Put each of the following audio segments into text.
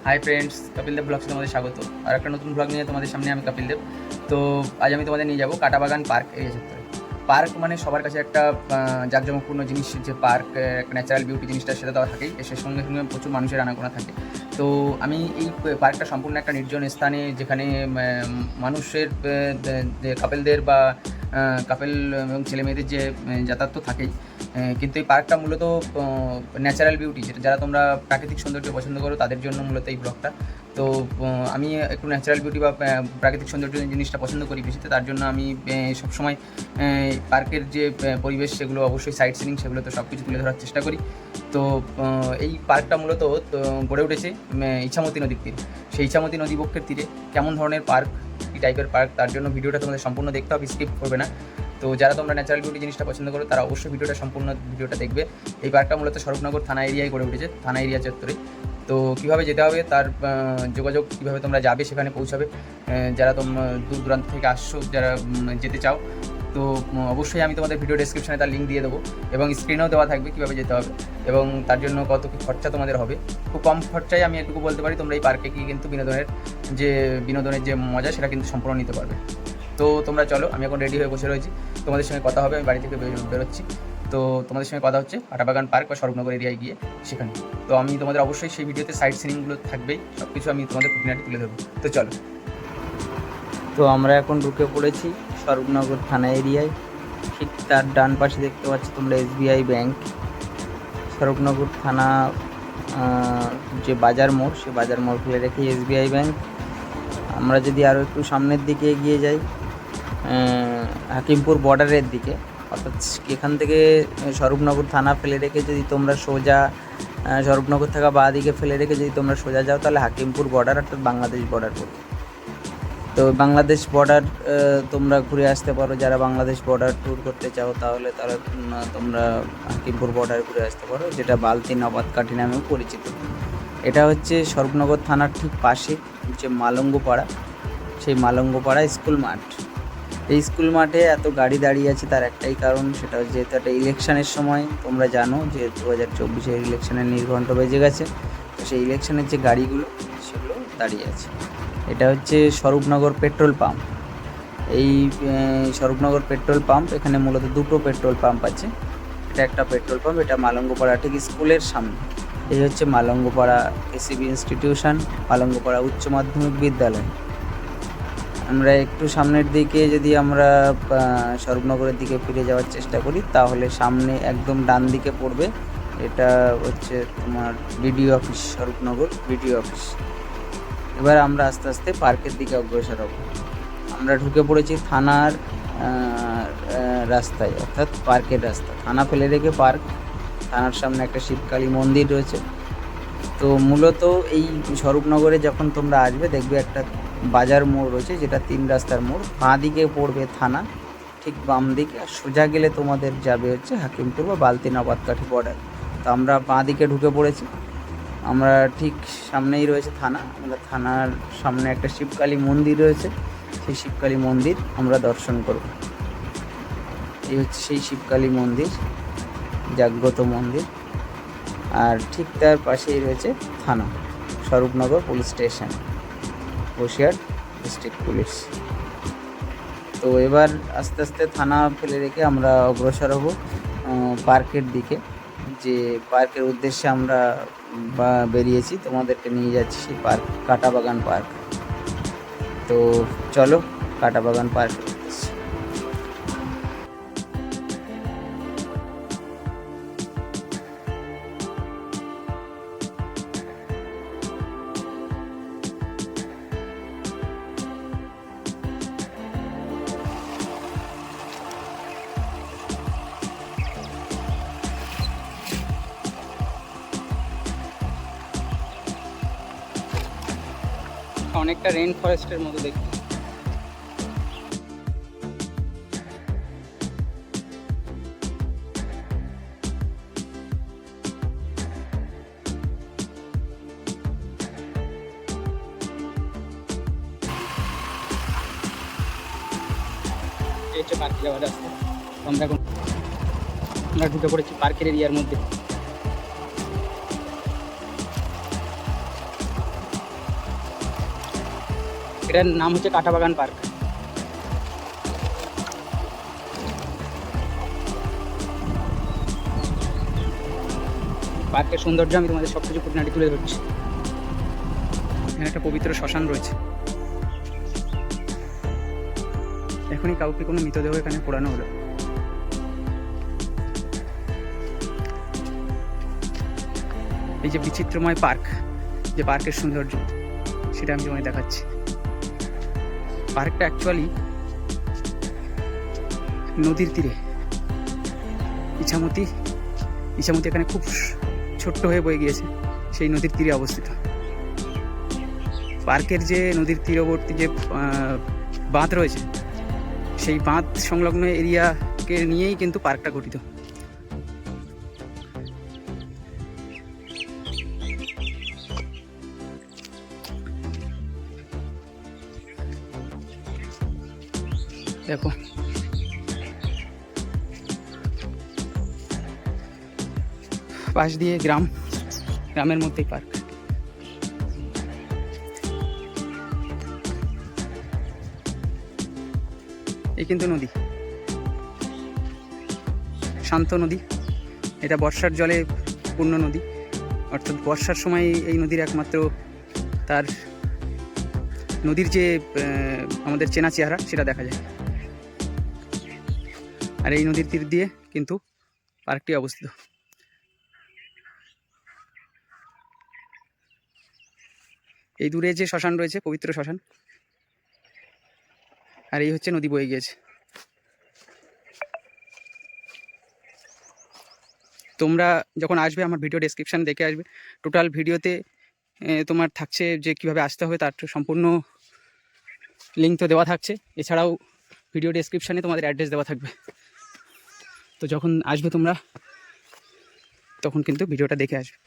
Hi friends, Kapil Dev ব্লগসে তোমাদের স্বাগত। আর একটা নতুন ব্লগ নিয়ে তোমাদের সামনে আমি কপিল দেব। তো আজ আমি তোমাদের নিয়ে যাবো কাটাবাগান পার্ক এরিয়া চত্বরে। পার্ক মানে সবার কাছে একটা জাঁকজমকপূর্ণ জিনিস, যে পার্ক একটা ন্যাচারাল বিউটি জিনিসটা, সেটা তো থাকেই, এর সঙ্গে সঙ্গে প্রচুর মানুষের আনাগোনা থাকে। তো আমি এই পার্কটা সম্পূর্ণ একটা নির্জন স্থানে, যেখানে মানুষের যে কাপেলদের বা কাপেল এবং ছেলেমেয়েদের যে যাতায়াত তো থাকেই, কিন্তু এই পার্কটা মূলত ন্যাচারাল বিউটি, যেটা যারা তোমরা প্রাকৃতিক সৌন্দর্য পছন্দ করো তাদের জন্য মূলত এই ব্লগটা। তো আমি একটু ন্যাচারাল বিউটি বা প্রাকৃতিক সৌন্দর্য জিনিসটা পছন্দ করি বেশিতে, তার জন্য আমি সবসময় পার্কের যে পরিবেশ সেগুলো অবশ্যই সাইট সিনিং সেগুলো তো সব কিছু তুলে ধরার চেষ্টা করি। তো এই পার্কটা মূলত গড়ে উঠেছে ইছামতি নদীর তীরে। সেই ইছামতি নদী বক্ষের তীরে কেমন ধরনের পার্ক, কী টাইপের পার্ক, তার জন্য ভিডিওটা তোমাদের সম্পূর্ণ দেখতে হবে, স্কিপ করবে না। তো যারা তোমরা ন্যাচারাল বিউটি জিনিসটা পছন্দ করো তারা অবশ্যই সম্পূর্ণ ভিডিওটা দেখবে। এই পার্কটা মূলত স্বরূপনগর থানা এরিয়ায় গড়ে উঠেছে, থানা এরিয়া চত্বরে। তো কীভাবে যেতে হবে, তার যোগাযোগ কীভাবে তোমরা যাবে, সেখানে পৌঁছাবে, যারা তোমরা দূর দূরান্ত থেকে আসছো, যারা যেতে চাও, তো অবশ্যই আমি তোমাদের ভিডিও ডেসক্রিপশনে তার লিঙ্ক দিয়ে দেবো, এবং স্ক্রিনেও দেওয়া থাকবে কীভাবে যেতে হবে এবং তার জন্য কত কী খরচা তোমাদের হবে। খুব কম খরচায় আমি এটুকু বলতে পারি, তোমরা এই পার্কে গিয়ে কিন্তু বিনোদনের যে মজা সেটা কিন্তু সম্পূর্ণ নিতে পারবে। তো তোমরা চলো, আমি এখন রেডি হয়ে বসে রয়েছি, তোমাদের সঙ্গে কথা হবে। আমি বাড়ি থেকে বেরোচ্ছি, তো তোমাদের সঙ্গে কথা হচ্ছে কাটাবাগান পার্ক বা স্বরূপনগর এরিয়ায় গিয়ে সেখানে। তো আমি তোমাদের অবশ্যই সেই ভিডিওতে সাইট সিনিংগুলো থাকবেই, সব কিছু আমি তোমাদের খুঁটিনাটি তুলে ধরবো। তো চলো। তো আমরা এখন ঢুকে পড়েছি স্বরূপনগর থানা এরিয়ায়। ঠিক তার ডান পাশে দেখতে পাচ্ছ তোমরা এসবিআই ব্যাংক। স্বরূপনগর থানা যে বাজার মোড়, সে বাজার মোড় ফেলে রেখে এসবিআই ব্যাংক। আমরা যদি আরও একটু সামনের দিকে এগিয়ে যাই, হাকিমপুর বর্ডারের দিকে, অর্থাৎ এখান থেকে স্বরূপনগর থানা ফেলে রেখে যদি তোমরা সোজা স্বরূপনগর থেকে বাঁ দিকে ফেলে রেখে যদি তোমরা সোজা যাও, তাহলে হাকিমপুর বর্ডার অর্থাৎ বাংলাদেশ বর্ডার পড়বে। তো বাংলাদেশ বর্ডার তোমরা ঘুরে আসতে পারো, যারা বাংলাদেশ বর্ডার ট্যুর করতে চাও তাহলে তোমরা হাকিমপুর বর্ডার ঘুরে আসতে পারো, যেটা বালতি নবাদকাঠি নামেও পরিচিত। এটা হচ্ছে স্বরূপনগর থানার ঠিক পাশে যে মালঙ্গপাড়া, সেই মালঙ্গপাড়া স্কুল মাঠ। এই স্কুল মাঠে এত গাড়ি দাঁড়িয়ে আছে তার একটাই কারণ, সেটা হচ্ছে যেহেতু একটা ইলেকশনের সময়, তোমরা জানো যে 2024-এর ইলেকশনের নির্ঘণ্ট বেজে গেছে। তো সেই ইলেকশনের যে গাড়িগুলো সেগুলো দাঁড়িয়ে আছে। এটা হচ্ছে স্বরূপনগর পেট্রোল পাম্প। এই স্বরূপনগর পেট্রোল পাম্প, এখানে মূলত দুটো পেট্রোল পাম্প আছে। এটা একটা পেট্রোল পাম্প, এটা মালঙ্গপাড়া ঠিক স্কুলের সামনে। এই হচ্ছে মালঙ্গপাড়া কেসিবি ইনস্টিটিউশন, মালঙ্গপাড়া উচ্চ মাধ্যমিক বিদ্যালয়। আমরা একটু সামনের দিকে যদি আমরা স্বরূপনগরের দিকে ফিরে যাওয়ার চেষ্টা করি, তাহলে সামনে একদম ডান দিকে পড়বে, এটা হচ্ছে তোমার BDO office, Swarupnagar BDO office. এবার আমরা আস্তে আস্তে পার্কের দিকে অগ্রসর হব। আমরা ঢুকে পড়েছি থানার রাস্তায়, অর্থাৎ পার্কের রাস্তা। থানা ফেলে রেখে পার্ক, থানার সামনে একটা শিবকালী মন্দির রয়েছে। তো মূলত এই স্বরূপনগরে যখন তোমরা আসবে, দেখবে একটা বাজার মোড় রয়েছে, যেটা 3 রাস্তার মোড়। বাঁ দিকে পড়বে থানা, ঠিক বাম দিকে, আর সোজা গেলে তোমাদের যাবে হচ্ছে হাকিমপুর বা বালতি নবাদকাঠি বর্ডার। তো আমরা বাঁ দিকে ঢুকে পড়েছি, আমরা ঠিক সামনেই রয়েছে থানা। আমরা থানার সামনে একটা শিবকালী মন্দির রয়েছে, সেই শিবকালী মন্দির আমরা দর্শন করব। এই হচ্ছে সেই শিবকালী মন্দির, জাগ্রত মন্দির। আর ঠিক তার পাশেই রয়েছে থানা, Swarupnagar police station, Basirhat district police. তো এবার আস্তে আস্তে থানা ফেলে রেখে আমরা অগ্রসর হব পার্কের দিকে। যে পার্কের উদ্দেশ্যে আমরা বেরিয়েছি, তোমাদেরকে নিয়ে যাচ্ছি সেই পার্ক, কাটাবাগান পার্ক। তো চলো কাটাবাগান পার্ক। অনেকটা রেন ফরেস্টের মতো দেখতে। হচ্ছে পার্কে যাওয়ার রাস্তা। আমরা ঢুকে পড়েছি পার্কের এরিয়ার মধ্যে। এটার নাম হচ্ছে কাটাবাগান পার্ক। পার্কের সৌন্দর্য আমি তোমাদের সব কিছু খুঁটিনাটি তুলে ধরছি। এখানে একটা পবিত্র শ্মশান রয়েছে। এখনই কাউকে কোনো মৃতদেহ এখানে পোড়ানো হলো। এই যে বিচিত্রময় পার্ক, যে পার্কের সৌন্দর্য সেটা আমি তোমায় দেখাচ্ছি। পার্কটা অ্যাকচুয়ালি নদীর তীরে, ইছামতি এখানে খুব ছোট্ট হয়ে বয়ে গিয়েছে, সেই নদীর তীরে অবস্থিত। পার্কের যে নদীর তীরবর্তী যে বাঁধ রয়েছে, সেই বাঁধ সংলগ্ন এরিয়াকে নিয়েই কিন্তু পার্কটা গঠিত। দেখো পাশ দিয়ে গ্রামের মধ্যেই পার্ক। এই কিন্তু নদী, শান্ত নদী। এটা বর্ষার জলে পূর্ণ নদী, অর্থাৎ বর্ষার সময় এই নদীর একমাত্র তার নদীর যে আমাদের চেনা চেহারা সেটা দেখা যায়। আর এই নদীর তীর দিয়ে কিন্তু পার্কটি অবস্থিত। এই দূরে যে শ্মশান রয়েছে, পবিত্র শ্মশান, আর এই হচ্ছে নদী বয়ে গিয়েছে। তোমরা যখন আসবে আমার ভিডিও ডেসক্রিপশান দেখে আসবে। টোটাল ভিডিওতে তোমার থাকছে যে কিভাবে আসতে হবে, তার সম্পূর্ণ লিঙ্ক তো দেওয়া থাকছে। এছাড়াও ভিডিও ডেসক্রিপশানে তোমাদের অ্যাড্রেস দেওয়া থাকবে। তো যখন আসবে তোমরা তখন কিন্তু ভিডিওটা দেখে আসবে।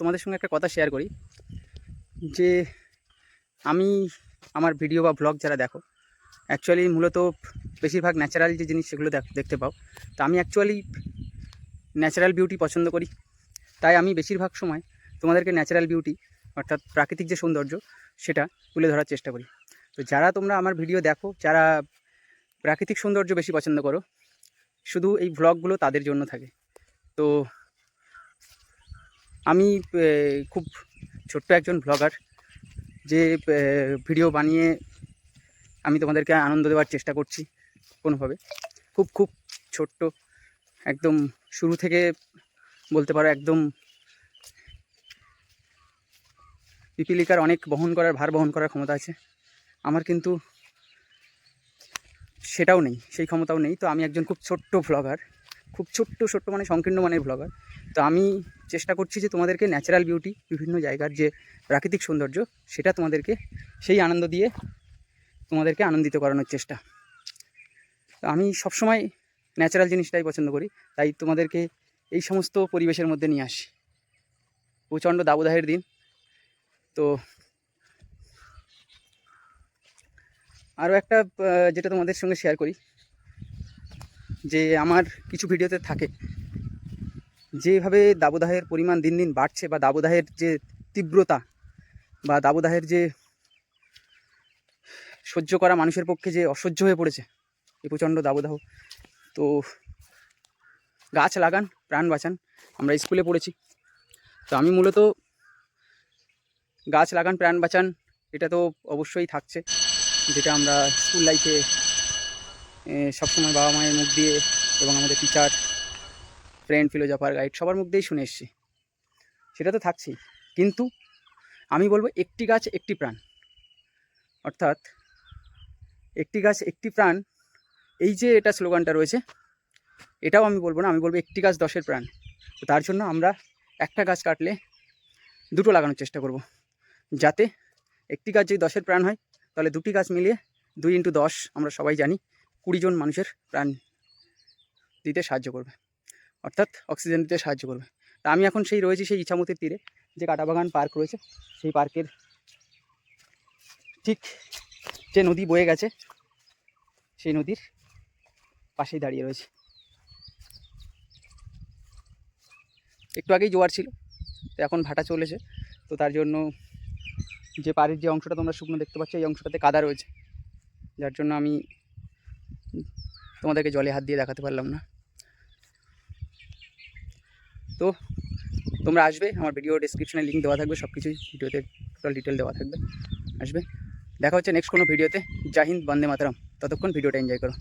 তোমাদের সঙ্গে একটা কথা শেয়ার করি, যে আমি আমার ভিডিও বা ব্লগ যারা দেখো, অ্যাকচুয়ালি মূলত বেশিরভাগ ন্যাচারাল যে জিনিস সেগুলো দেখতে পাও। তো আমি অ্যাকচুয়ালি ন্যাচারাল বিউটি পছন্দ করি, তাই আমি বেশিরভাগ সময় তোমাদেরকে ন্যাচারাল বিউটি অর্থাৎ প্রাকৃতিক যে সৌন্দর্য সেটা তুলে ধরার চেষ্টা করি। তো যারা তোমরা আমার ভিডিও দেখো, যারা প্রাকৃতিক সৌন্দর্য বেশি পছন্দ করো, শুধু এই ব্লগগুলো তাদের জন্য থাকে। তো আমি খুব ছোট্ট একজন ব্লগার, যে ভিডিও বানিয়ে আমি তোমাদেরকে আনন্দ দেওয়ার চেষ্টা করছি কোনোভাবে। খুব ছোট্ট, একদম শুরু থেকে বলতে পারো একদম পিপিলিকার অনেক ভার বহন করার ক্ষমতা আছে আমার, কিন্তু সেটাও নেই, সেই ক্ষমতাও নেই। তো আমি একজন খুব ছোট্ট ব্লগার, খুব ছোট্ট মানে সংকীর্ণ মানের ব্লগার। তো আমি চেষ্টা করছি যে তোমাদেরকে ন্যাচারাল বিউটি, বিভিন্ন জায়গার যে প্রাকৃতিক সৌন্দর্য, সেটা তোমাদেরকে সেই আনন্দ দিয়ে তোমাদেরকে আনন্দিত করানোর চেষ্টা। তো আমি সবসময় ন্যাচারাল জিনিসটাই পছন্দ করি, তাই তোমাদেরকে এই সমস্ত পরিবেশের মধ্যে নিয়ে আসি। প্রচণ্ড দাবদাহের দিন। তো আরও একটা যেটা তোমাদের সঙ্গে শেয়ার করি, যে আমার কিছু ভিডিওতে থাকে যেভাবে দাবদাহের পরিমাণ দিন দিন বাড়ছে, বা দাবদাহের যে তীব্রতা, বা দাবদাহের যে সহ্য করা মানুষের পক্ষে যে অসহ্য হয়ে পড়েছে এই প্রচণ্ড দাবদাহ। তো গাছ লাগান, প্রাণ বাঁচান, আমরা স্কুলে পড়েছি। তো আমি মূলত গাছ লাগান, প্রাণ বাঁচান, এটা তো অবশ্যই থাকছে, যেটা আমরা স্কুল লাইফে সবসময় বাবা মায়ের মুখ দিয়ে এবং আমাদের টিচার, ফ্রেন্ড, ফিলোজফার, গাইড সবার মুখ দিয়েই শুনে এসেছি, সেটা তো থাকছেই। কিন্তু আমি বলবো একটি গাছ একটি প্রাণ, অর্থাৎ একটি গাছ একটি প্রাণ, এই যে এটা স্লোগানটা রয়েছে, এটাও আমি বলবো না, আমি বলবো একটি গাছ 10-এর প্রাণ। তো তার জন্য আমরা একটা গাছ কাটলে দুটো লাগানোর চেষ্টা করব, যাতে একটি গাছ যদি 10-এর প্রাণ হয় তাহলে দুটি গাছ মিলিয়ে 2 × 10 আমরা সবাই জানি 20 জন মানুষের প্রাণ দিতে সাহায্য করবে, অর্থাৎ অক্সিজেন দিতে সাহায্য করবে। তা আমি এখন রয়েছি সেই ইছামতির তীরে, যে কাটাবাগান পার্ক রয়েছে, সেই পার্কের ঠিক যে নদী বয়ে গেছে সেই নদীর পাশেই দাঁড়িয়ে রয়েছে। একটু আগেই জোয়ার ছিল, তো এখন ভাটা চলেছে, তো তার জন্য যে পাড়ের যে অংশটা তোমরা শুকনো দেখতে পাচ্ছ, এই অংশটাতে কাদা রয়েছে, যার জন্য আমি তোমাদেরকে জলে হাত দিয়ে দেখাতে পারলাম না। তো তোমরা আসবে, আমার ভিডিও ডেসক্রিপশনে লিঙ্ক দেওয়া থাকবে, সব কিছুই ভিডিওতে টোটাল ডিটেল দেওয়া থাকবে, আসবে। দেখা হচ্ছে নেক্সট কোনো ভিডিওতে। জয় হিন্দ, বন্দে মাতরম। ততক্ষণ ভিডিওটা এনজয় করো।